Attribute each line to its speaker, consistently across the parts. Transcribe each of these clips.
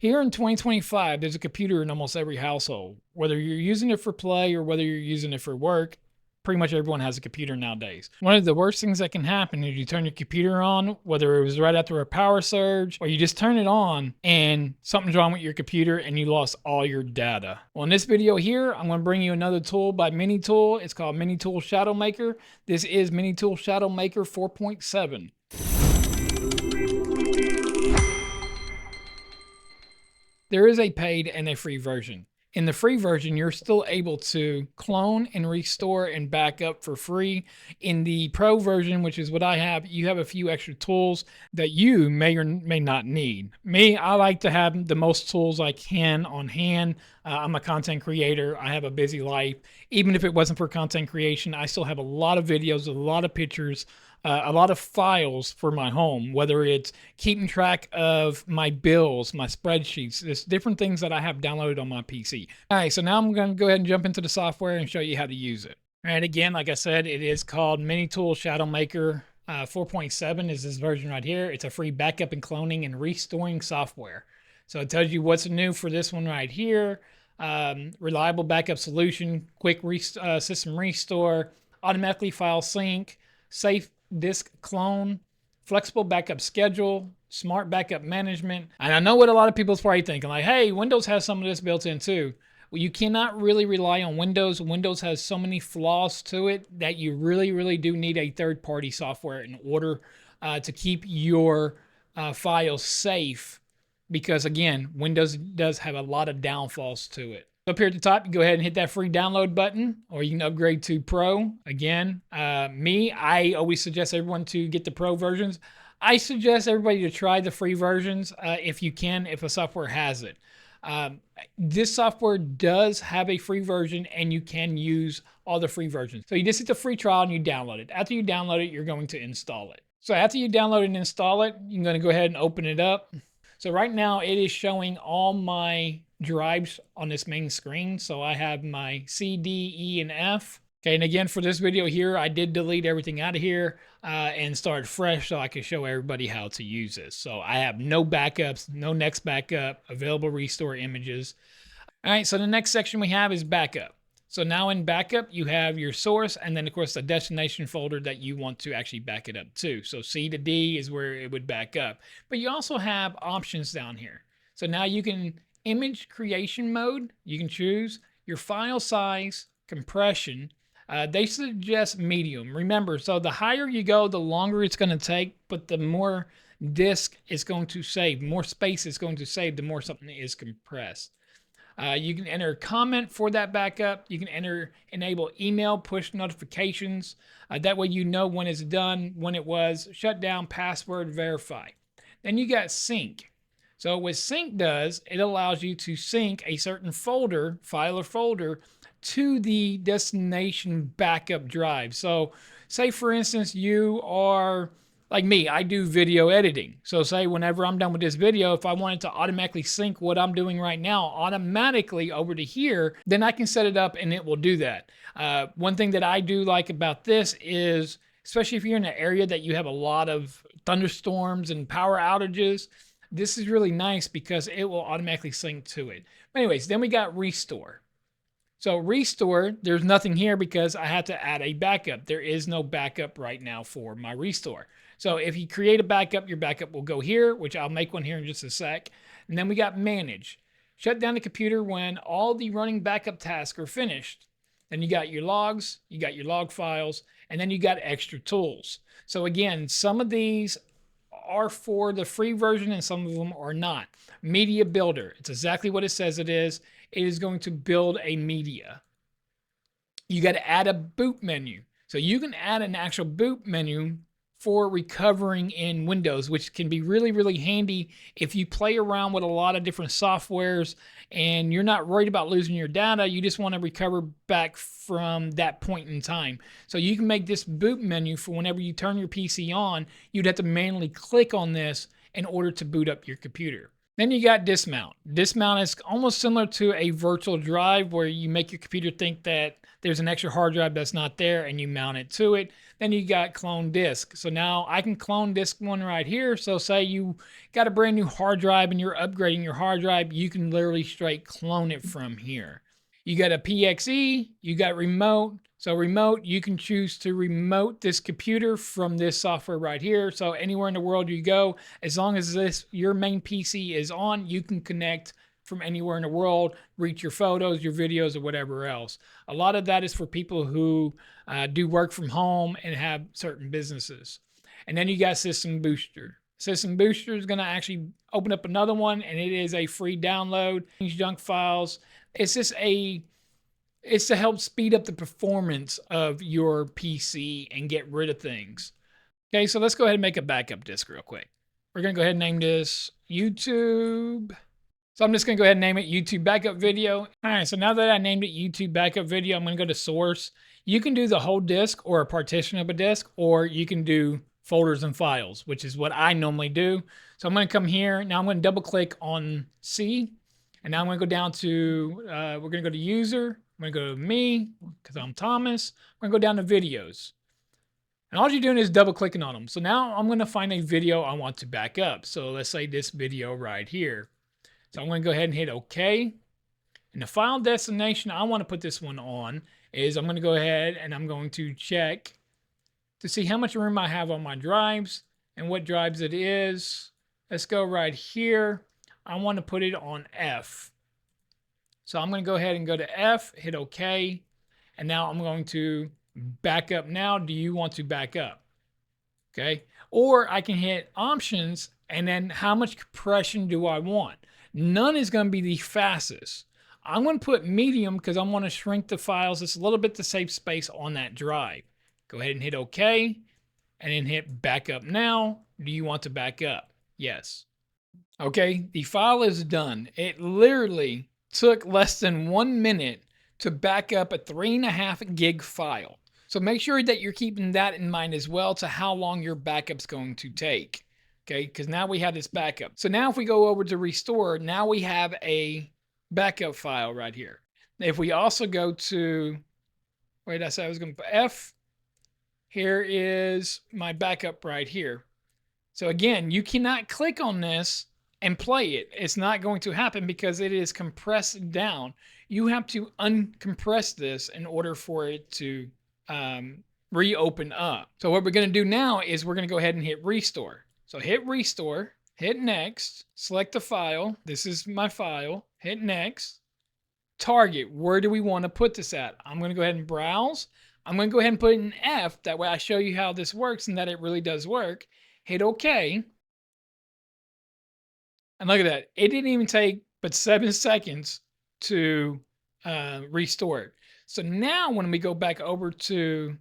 Speaker 1: Here in 2025, there's a computer in almost every household. Whether you're using it for play or whether you're using it for work, pretty much everyone has a computer nowadays. One of the worst things that can happen is you turn your computer on, whether it was right after a power surge or you just turn it on and something's wrong with your computer and you lost all your data. Well, in this video here, I'm going to bring you another tool by MiniTool. It's called MiniTool ShadowMaker. This is MiniTool ShadowMaker 4.7. There is a paid and a free version. In the free version, you're still able to clone and restore and back up for free. In the pro version, which is what I have, you have a few extra tools that you may or may not need. Me, I like to have the most tools I can on hand. I'm a content creator. I have a busy life. Even if it wasn't for content creation, I still have a lot of videos, a lot of pictures, a lot of files for my home, whether it's keeping track of my bills, my spreadsheets, there's different things that I have downloaded on my PC. All right, so now I'm going to go ahead and jump into the software and show you how to use it. All right, again, like I said, it is called MiniTool ShadowMaker 4.7 is this version right here. It's a free backup and cloning and restoring software. So it tells you what's new for this one right here. Reliable backup solution, quick system restore, automatically file sync, safe disk clone, flexible backup schedule, smart backup management. And I know what a lot of people is probably thinking, like, hey, Windows has some of this built in too. Well, you cannot really rely on Windows. Windows has so many flaws to it that you really do need a third-party software in order to keep your files safe. Because again, Windows does have a lot of downfalls to it. Up here at the top, you go ahead and hit that free download button, or you can upgrade to Pro. Again, I always suggest everyone to get the Pro versions. I suggest everybody to try the free versions if you can, if a software has it. This software does have a free version and you can use all the free versions. So you just hit the free trial and you download it. After you download it, you're going to install it. So after you download and install it, you're going to go ahead and open it up. So right now it is showing all my drives on this main screen. So I have my C, D, E, and F. Okay, and again, for this video here, I did delete everything out of here and start fresh so I could show everybody how to use this. So I have no backups, no next backup, available restore images. All right, so the next section we have is backup. So now in backup, you have your source and then of course the destination folder that you want to actually back it up to. So C to D is where it would back up. But you also have options down here. So now you can image creation mode, you can choose your file size, compression. They suggest medium. Remember, so the higher you go, the longer it's going to take, but the more disk it's going to save, more space it's going to save, the more something is compressed. You can enter a comment for that backup. You can enable email push notifications. That way you know when it's done, when it was, shut down, password, verify. Then you got sync. So what sync does, it allows you to sync a certain folder, file or folder, to the destination backup drive. So say for instance, you are like me, I do video editing. So say whenever I'm done with this video, if I wanted to automatically sync what I'm doing right now automatically over to here, then I can set it up and it will do that. One thing that I do like about this is, especially if you're in an area that you have a lot of thunderstorms and power outages, this is really nice because it will automatically sync to it. But anyways, then we got restore. So restore, there's nothing here because I had to add a backup. There is no backup right now for my restore. So if you create a backup, your backup will go here, which I'll make one here in just a sec. And then we got manage. Shut down the computer when all the running backup tasks are finished. Then you got your logs, you got your log files, and then you got extra tools. So again, some of these are for the free version and some of them are not. Media builder, it's exactly what it says it is. It is going to build a media. You got to add a boot menu. So you can add an actual boot menu for recovering in Windows, which can be really handy if you play around with a lot of different softwares and you're not worried about losing your data. You just want to recover back from that point in time. So you can make this boot menu for whenever you turn your PC on, you'd have to manually click on this in order to boot up your computer. Then you got dismount. Dismount is almost similar to a virtual drive where you make your computer think that there's an extra hard drive that's not there and you mount it to it. Then you got clone disk. So now I can clone disk one right here. So say you got a brand new hard drive and you're upgrading your hard drive, you can literally straight clone it from here. You got a PXE, you got remote. So remote, you can choose to remote this computer from this software right here. So anywhere in the world you go, as long as your main PC is on, you can connect from anywhere in the world, reach your photos, your videos, or whatever else. A lot of that is for people who do work from home and have certain businesses. And then you got System Booster. System Booster is going to actually open up another one, and it is a free download. Junk files. It's to help speed up the performance of your PC and get rid of things. Okay, so let's go ahead and make a backup disk real quick. We're going to go ahead and name this YouTube. So I'm just going to go ahead and name it YouTube backup video. All right, so now that I named it YouTube backup video, I'm going to go to source. You can do the whole disk or a partition of a disk, or you can do folders and files, which is what I normally do. So I'm going to come here. Now I'm going to double click on C. And now I'm going to go down to, we're going to go to user. I'm going to go to me because I'm Thomas. I'm going to go down to videos. And all you're doing is double clicking on them. So now I'm going to find a video I want to back up. So let's say this video right here. So I'm going to go ahead and hit OK. And the file destination I want to put this one on is I'm going to go ahead and I'm going to check to see how much room I have on my drives and what drives it is. Let's go right here. I want to put it on F. So I'm going to go ahead and go to F, hit OK. And now I'm going to back up now. Do you want to back up? Okay. Or I can hit options and then how much compression do I want? None is going to be the fastest. I'm going to put medium because I want to shrink the files just a little bit to save space on that drive. Go ahead and hit OK and then hit backup now. Do you want to back up? Yes. Okay, the file is done. It literally took less than 1 minute to back up a 3.5 gig file. So make sure that you're keeping that in mind as well to how long your backup's going to take. Okay, because now we have this backup. So now if we go over to restore, now we have a backup file right here. If we also go to, wait, I said I was going to put F. Here is my backup right here. So again, you cannot click on this and play it. It's not going to happen because it is compressed down. You have to uncompress this in order for it to reopen up. So what we're going to do now is we're going to go ahead and hit restore. So hit restore, hit next, select the file. This is my file. Hit next. Target, where do we want to put this at? I'm going to go ahead and browse. I'm going to go ahead and put it in F. That way I show you how this works and that it really does work. Hit OK. And look at that. It didn't even take but 7 seconds to restore it. So now when we go back over to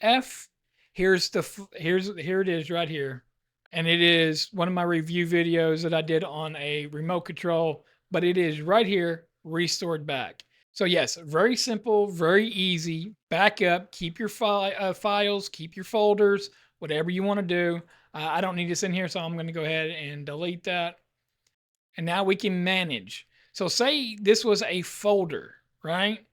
Speaker 1: F, here it is right here. And it is one of my review videos that I did on a remote control, but it is right here, restored back. So yes, very simple, very easy. Back up, keep your files, keep your folders, whatever you want to do. I don't need this in here, so I'm going to go ahead and delete that. And now we can manage. So say this was a folder, right?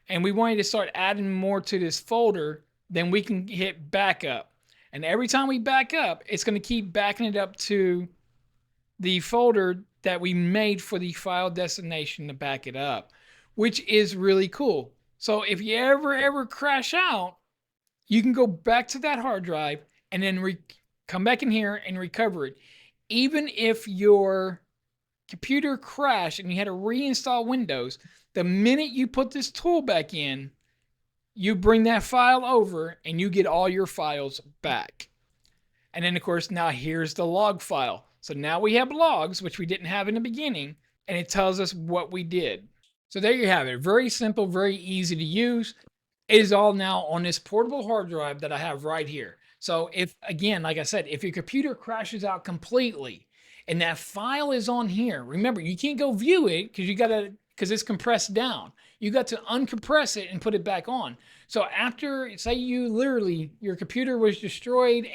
Speaker 1: And we wanted to start adding more to this folder, then we can hit backup. And every time we back up, it's going to keep backing it up to the folder that we made for the file destination to back it up, which is really cool. So if you ever crash out, you can go back to that hard drive and then come back in here and recover it. Even if your computer crashed and you had to reinstall Windows, the minute you put this tool back in, you bring that file over and you get all your files back. And then of course, now here's the log file. So now we have logs, which we didn't have in the beginning, and it tells us what we did. So there you have it. Very simple, very easy to use. It is all now on this portable hard drive that I have right here. So if, again, like I said, if your computer crashes out completely and that file is on here, remember, you can't go view it because it's compressed down. You got to uncompress it and put it back on. So after, say your computer was destroyed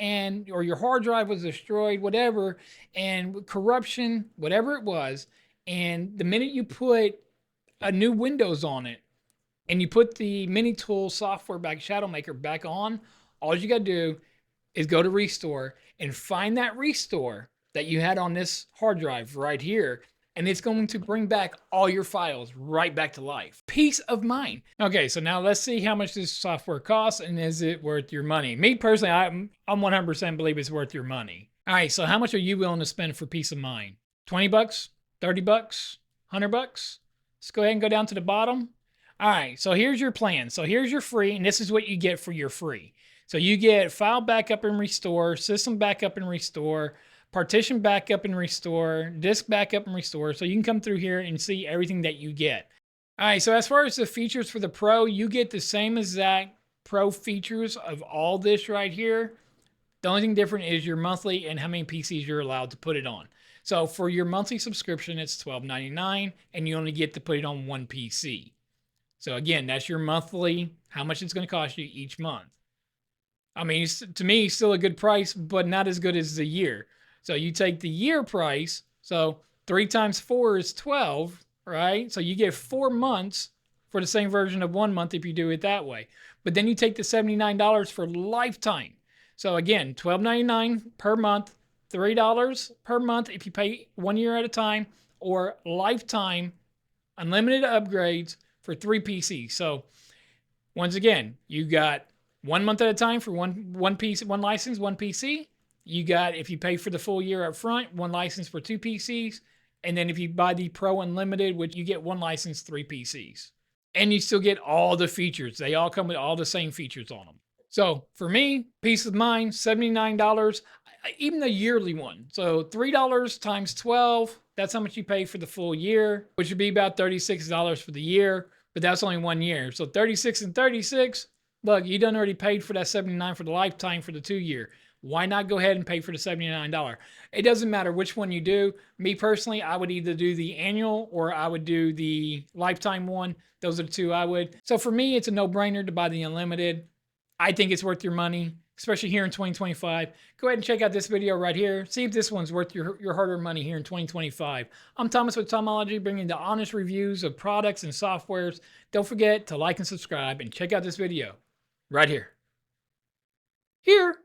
Speaker 1: or your hard drive was destroyed, whatever, and corruption, whatever it was, and the minute you put a new Windows on it, and you put the MiniTool software back, ShadowMaker back on, all you got to do is go to restore and find that restore that you had on this hard drive right here. And it's going to bring back all your files right back to life. Peace of mind. Okay, so now let's see how much this software costs and is it worth your money? Me personally, I'm 100% believe it's worth your money. All right, so how much are you willing to spend for peace of mind? 20 bucks? 30 bucks? 100 bucks? Let's go ahead and go down to the bottom. All right, so here's your plan. So here's your free, and this is what you get for your free. So you get file backup and restore, system backup and restore, partition backup and restore, disk backup and restore. So you can come through here and see everything that you get. All right, so as far as the features for the Pro, you get the same exact Pro features of all this right here. The only thing different is your monthly and how many PCs you're allowed to put it on. So for your monthly subscription, it's $12.99, and you only get to put it on one PC. So again, that's your monthly, how much it's going to cost you each month. I mean, to me, still a good price, but not as good as the year. So you take the year price, so 3 times 4 is 12, right? So you get 4 months for the same version of 1 month if you do it that way. But then you take the $79 for lifetime. So again, $12.99 per month, $3 per month if you pay 1 year at a time, or lifetime unlimited upgrades for 3 PCs. So once again, you got 1 month at a time for one piece, one license, one PC. You got, if you pay for the full year up front, 1 license for 2 PCs. And then if you buy the Pro Unlimited, which you get 1 license, 3 PCs. And you still get all the features. They all come with all the same features on them. So for me, peace of mind, $79, even the yearly one. So $3 times 12, that's how much you pay for the full year, which would be about $36 for the year, but that's only 1 year. So 36 and 36, look, you done already paid for that $79 for the lifetime for the 2 year. Why not go ahead and pay for the $79? It doesn't matter which one you do. Me personally, I would either do the annual or I would do the lifetime one. Those are the 2 I would. So for me, it's a no-brainer to buy the unlimited. I think it's worth your money, especially here in 2025. Go ahead and check out this video right here. See if this one's worth your hard-earned money here in 2025. I'm Thomas with Tomology, bringing the honest reviews of products and softwares. Don't forget to like and subscribe and check out this video right here. Here.